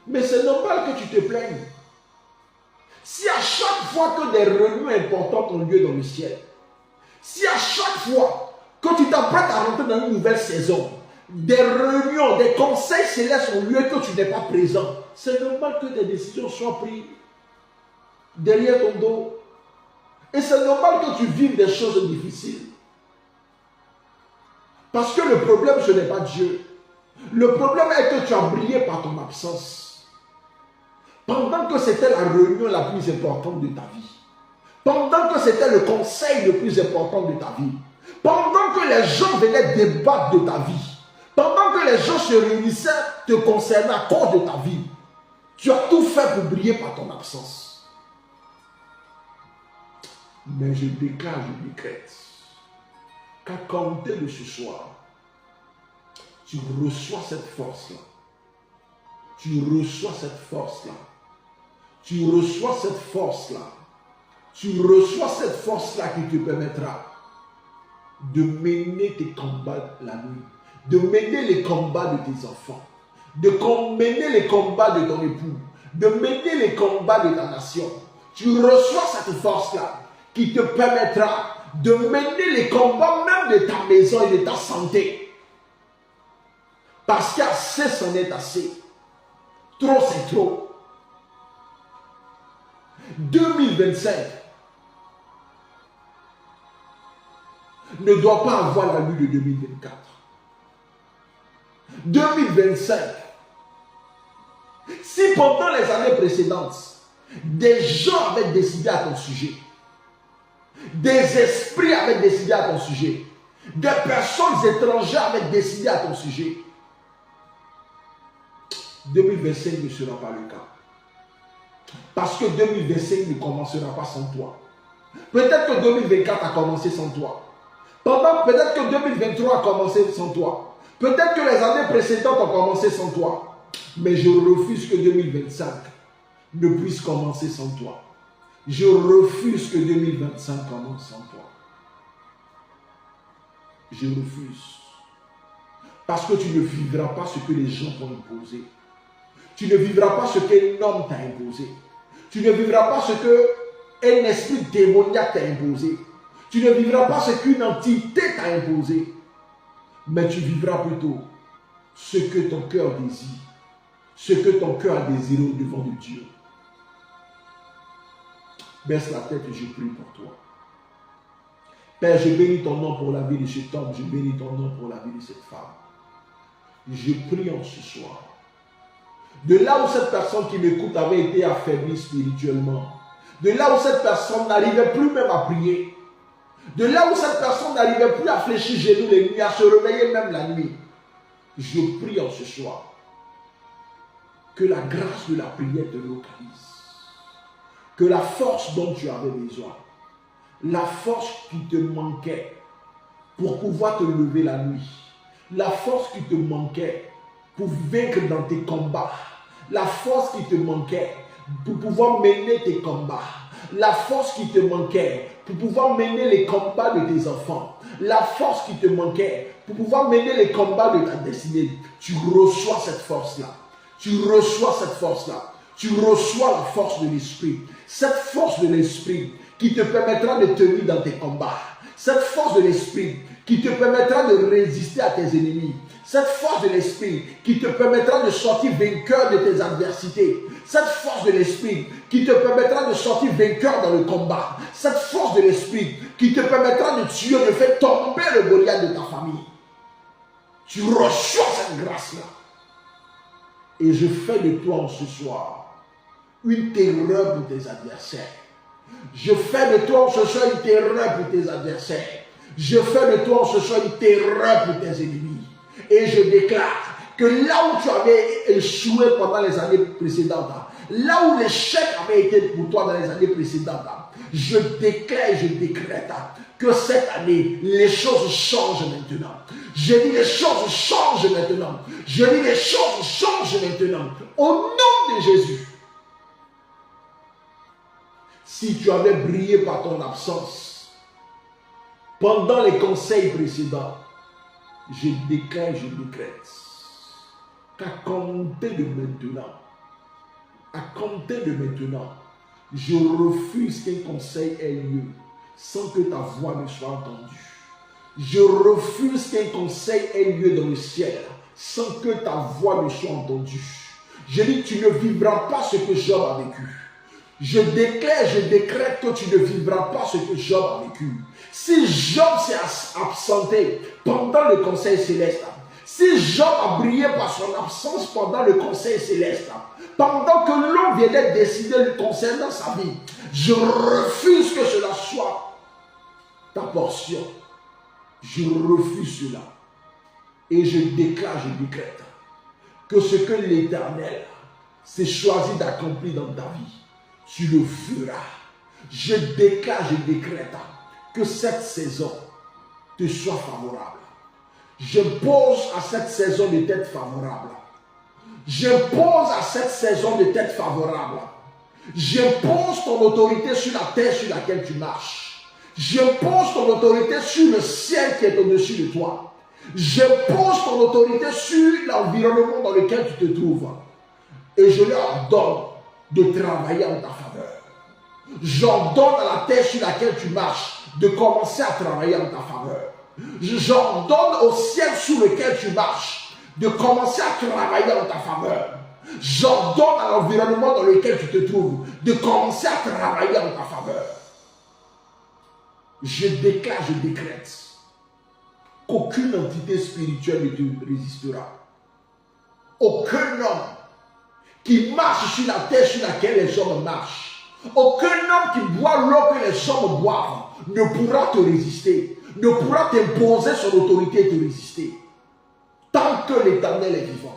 Mais c'est normal que tu te plaignes. Si à chaque fois que des réunions importantes ont lieu dans le ciel, si à chaque fois que tu t'apprêtes à rentrer dans une nouvelle saison, des réunions, des conseils célestes ont lieu que tu n'es pas présent, c'est normal que des décisions soient prises derrière ton dos. Et c'est normal que tu vives des choses difficiles. Parce que le problème, ce n'est pas Dieu. Le problème est que tu as brillé par ton absence. Pendant que c'était la réunion la plus importante de ta vie. Pendant que c'était le conseil le plus important de ta vie. Pendant que les gens venaient débattre de ta vie. Pendant que les gens se réunissaient te concernant à cause de ta vie. Tu as tout fait pour briller par ton absence. Mais je déclare, je décrète qu'à compter de ce soir, tu reçois cette force-là. Tu reçois cette force-là. Tu reçois cette force-là. Tu reçois cette force-là qui te permettra de mener tes combats la nuit, de mener les combats de tes enfants, de mener les combats de ton époux, de mener les combats de ta nation. Tu reçois cette force-là qui te permettra de mener les combats même de ta maison et de ta santé. Parce qu'assez, c'en est assez. Trop, c'est trop. 2025 ne doit pas avoir l'allure de 2024. 2025, si pendant les années précédentes, des gens avaient décidé à ton sujet, des esprits avaient décidé à ton sujet, des personnes étrangères avaient décidé à ton sujet, 2025 ne sera pas le cas. Parce que 2025 ne commencera pas sans toi. Peut-être que 2024 a commencé sans toi. Peut-être que 2023 a commencé sans toi. Peut-être que les années précédentes ont commencé sans toi. Mais je refuse que 2025 ne puisse commencer sans toi. Je refuse que 2025 commence sans toi. Je refuse. Parce que tu ne vivras pas ce que les gens t'ont imposé. Tu ne vivras pas ce qu'un homme t'a imposé. Tu ne vivras pas ce qu'un esprit démoniaque t'a imposé. Tu ne vivras pas ce qu'une entité t'a imposé. Mais tu vivras plutôt ce que ton cœur désire. Ce que ton cœur a désiré devant de Dieu. Baisse la tête et je prie pour toi. Père, je bénis ton nom pour la vie de cet homme. Je bénis ton nom pour la vie de cette femme. Je prie en ce soir. De là où cette personne qui m'écoute avait été affaiblie spirituellement. De là où cette personne n'arrivait plus même à prier. De là où cette personne n'arrivait plus à fléchir genoux les nuits, à se réveiller même la nuit. Je prie en ce soir que la grâce de la prière te localise. Que la force dont tu avais besoin, la force qui te manquait pour pouvoir te lever la nuit, la force qui te manquait pour vaincre dans tes combats, la force qui te manquait pour pouvoir mener tes combats, la force qui te manquait pour pouvoir mener les combats de tes enfants, la force qui te manquait pour pouvoir mener les combats de ta destinée, tu reçois cette force-là. Tu reçois cette force-là. Tu reçois la force de l'esprit. Cette force de l'esprit qui te permettra de tenir dans tes combats. Cette force de l'esprit qui te permettra de résister à tes ennemis. Cette force de l'esprit qui te permettra de sortir vainqueur de tes adversités. Cette force de l'esprit qui te permettra de sortir vainqueur dans le combat. Cette force de l'esprit qui te permettra de tuer, de faire tomber le Goliath de ta famille. Tu reçois cette grâce-là. Et je fais de toi en ce soir une terreur pour tes adversaires. Je fais de toi en ce soir une terreur pour tes adversaires. Je fais de toi en ce soir une terreur pour tes ennemis. Et je déclare que là où tu avais échoué pendant les années précédentes, là où l'échec avait été pour toi dans les années précédentes, je déclare et je décrète que cette année, les choses changent maintenant. Je dis les choses changent maintenant. Je dis les choses changent maintenant. Au nom de Jésus. Si tu avais brillé par ton absence pendant les conseils précédents, je déclare, je décrète qu'à compter de maintenant, à compter de maintenant, je refuse qu'un conseil ait lieu sans que ta voix ne soit entendue. Je refuse qu'un conseil ait lieu dans le ciel sans que ta voix ne soit entendue. Je dis, tu ne vivras pas ce que Job a vécu. Je déclare, je décrète que tu ne vivras pas ce que Job a vécu. Si Job s'est absenté pendant le conseil céleste, si Job a brillé par son absence pendant le conseil céleste, pendant que l'homme venait décider le concernant sa vie, je refuse que cela soit ta portion. Je refuse cela. Et je déclare, je décrète que ce que l'Éternel s'est choisi d'accomplir dans ta vie, tu le feras. Je déclare, je décrète que cette saison te soit favorable. Je pose à cette saison de tête favorable. Je pose à cette saison de tête favorable. Je pose ton autorité sur la terre sur laquelle tu marches. Je pose ton autorité sur le ciel qui est au-dessus de toi. Je pose ton autorité sur l'environnement dans lequel tu te trouves. Et je leur donne de travailler en ta faveur. J'ordonne à la terre sur laquelle tu marches de commencer à travailler en ta faveur. J'ordonne au ciel sur lequel tu marches de commencer à travailler en ta faveur. J'ordonne à l'environnement dans lequel tu te trouves de commencer à travailler en ta faveur. Je déclare, je décrète qu'aucune entité spirituelle ne te résistera. Aucun homme qui marche sur la terre sur laquelle les hommes marchent, aucun homme qui boit l'eau que les hommes boivent ne pourra te résister, ne pourra t'imposer son autorité et te résister. Tant que l'Éternel est vivant.